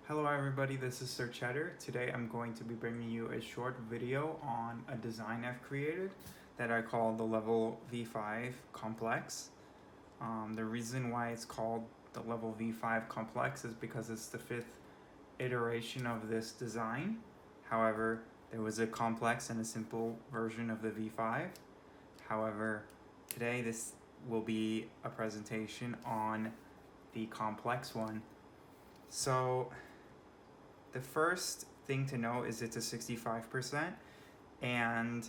Hello everybody, this is Sir Cheddar. Today I'm going to be bringing you a short video on a design I've created that I call the Level V5 Complex. The reason why it's called the Level V5 Complex is because it's the fifth iteration of this design. However, there was a complex and a simple version of the V5. However, today this will be a presentation on the complex one. So the first thing to know is it's a 65% and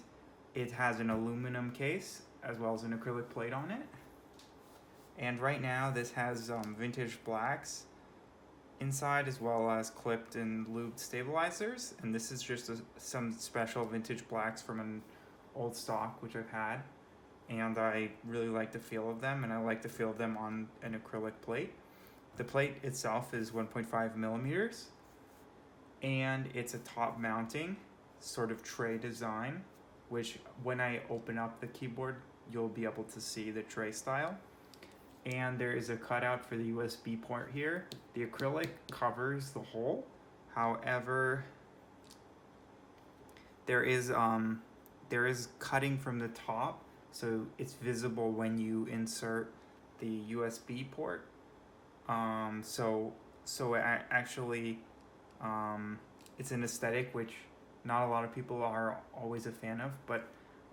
it has an aluminum case as well as an acrylic plate on it. And right now this has vintage blacks inside as well as clipped and lubed stabilizers. And this is just some special vintage blacks from an old stock which I've had. And I really like the feel of them, and I like the feel of them on an acrylic plate. The plate itself is 1.5 millimeters. And it's a top mounting sort of tray design, which when I open up the keyboard, you'll be able to see the tray style. And there is a cutout for the USB port here. The acrylic covers the hole. However, there is cutting from the top, so it's visible when you insert the USB port. It's an aesthetic which not a lot of people are always a fan of, but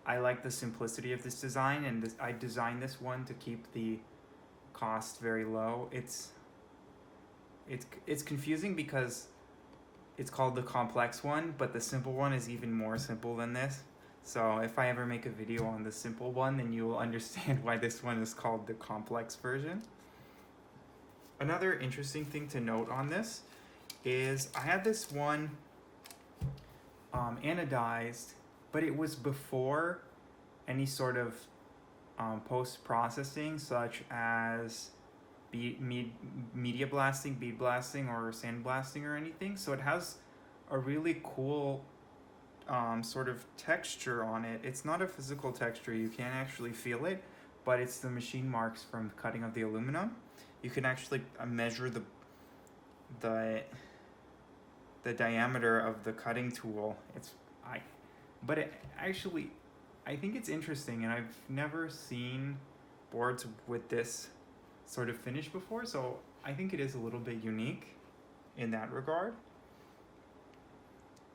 I like the simplicity of this design, and I designed this one to keep the cost very low. It's confusing because it's called the complex one, but the simple one is even more simple than this. So if I ever make a video on the simple one, then you will understand why this one is called the complex version. Another interesting thing to note on this is I had this one anodized, but it was before any sort of post-processing such as media blasting, bead blasting, or sand blasting or anything. So it has a really cool sort of texture on it. It's not a physical texture, you can't actually feel it, but it's the machine marks from cutting of the aluminum. You can actually measure the diameter of the cutting tool. I think it's interesting, and I've never seen boards with this sort of finish before, so I think it is a little bit unique in that regard.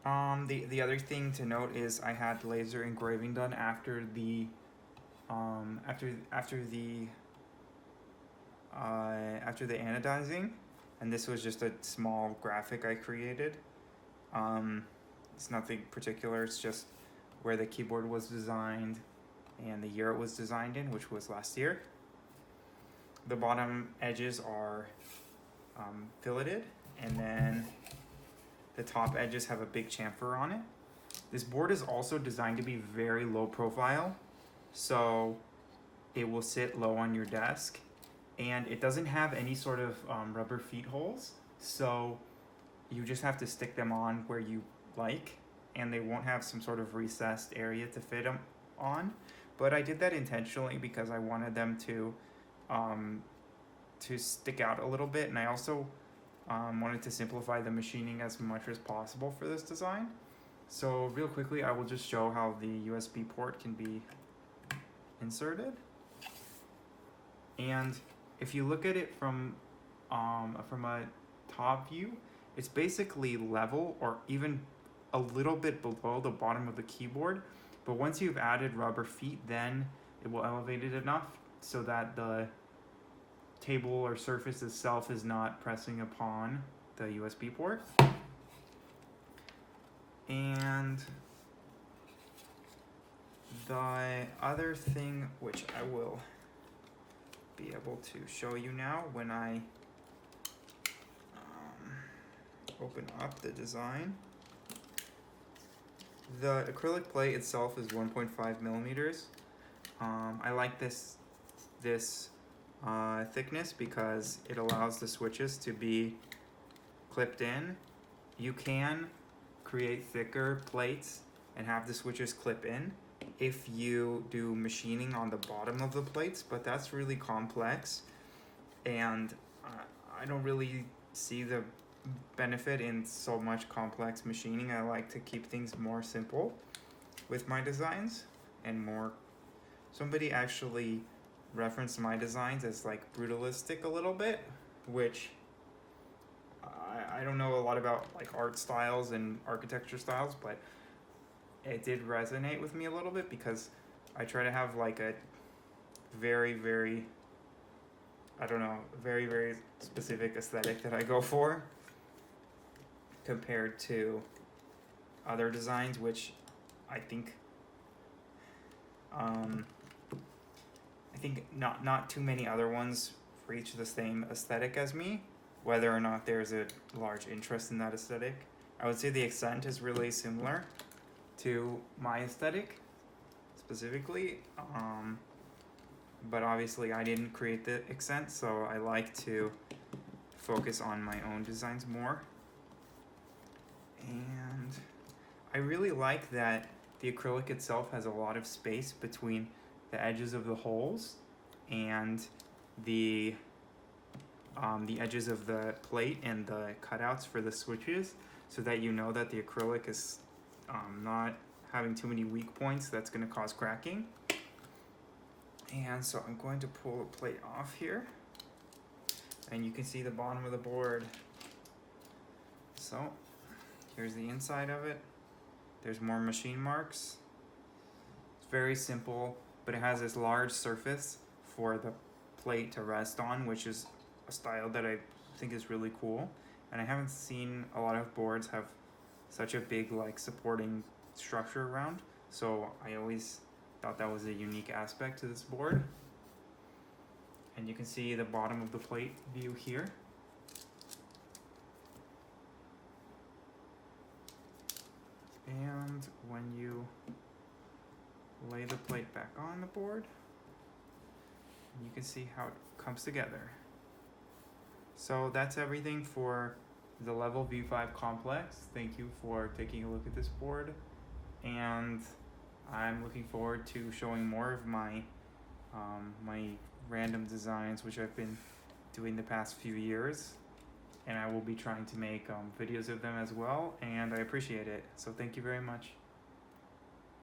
The other thing to note is I had laser engraving done after the anodizing, and this was just a small graphic I created. It's nothing particular, it's just where the keyboard was designed and the year it was designed in, which was last year. The bottom edges are filleted, and then the top edges have a big chamfer on it. This board is also designed to be very low profile, so it will sit low on your desk, and it doesn't have any sort of rubber feet holes, so you just have to stick them on where you like, and they won't have some sort of recessed area to fit them on. But I did that intentionally because I wanted them to stick out a little bit, and I also wanted to simplify the machining as much as possible for this design. So real quickly, I will just show how the USB port can be inserted. And if you look at it from a top view, it's basically level or even a little bit below the bottom of the keyboard. But once you've added rubber feet, then it will elevate it enough so that the table or surface itself is not pressing upon the USB port. And the other thing, which I will be able to show you now when I open up the design. The acrylic plate itself is 1.5 millimeters. I like this thickness because it allows the switches to be clipped in. You can create thicker plates and have the switches clip in if you do machining on the bottom of the plates, but that's really complex, and I don't really see the benefit in so much complex machining. I like to keep things more simple with my designs and more. Somebody actually referenced my designs as like brutalistic a little bit, which I don't know a lot about like art styles and architecture styles, but it did resonate with me a little bit because I try to have like a very, very, I don't know, very, very specific aesthetic that I go for compared to other designs, which I think not too many other ones reach the same aesthetic as me, whether or not there's a large interest in that aesthetic. I would say the accent is really similar to my aesthetic specifically, but obviously I didn't create the accent, so I like to focus on my own designs more. And I really like that the acrylic itself has a lot of space between the edges of the holes and the edges of the plate and the cutouts for the switches, so that you know that the acrylic is not having too many weak points that's going to cause cracking. And so I'm going to pull the plate off here, and you can see the bottom of the board. So here's the inside of it. There's more machine marks. It's very simple, but it has this large surface for the plate to rest on, which is a style that I think is really cool. And I haven't seen a lot of boards have such a big like supporting structure around, so I always thought that was a unique aspect to this board. And you can see the bottom of the plate view here. And when you lay the plate back on the board, you can see how it comes together. So that's everything for the Level V5 Complex. Thank you for taking a look at this board, and I'm looking forward to showing more of my my random designs, which I've been doing the past few years, and I will be trying to make videos of them as well, and I appreciate it. So thank you very much.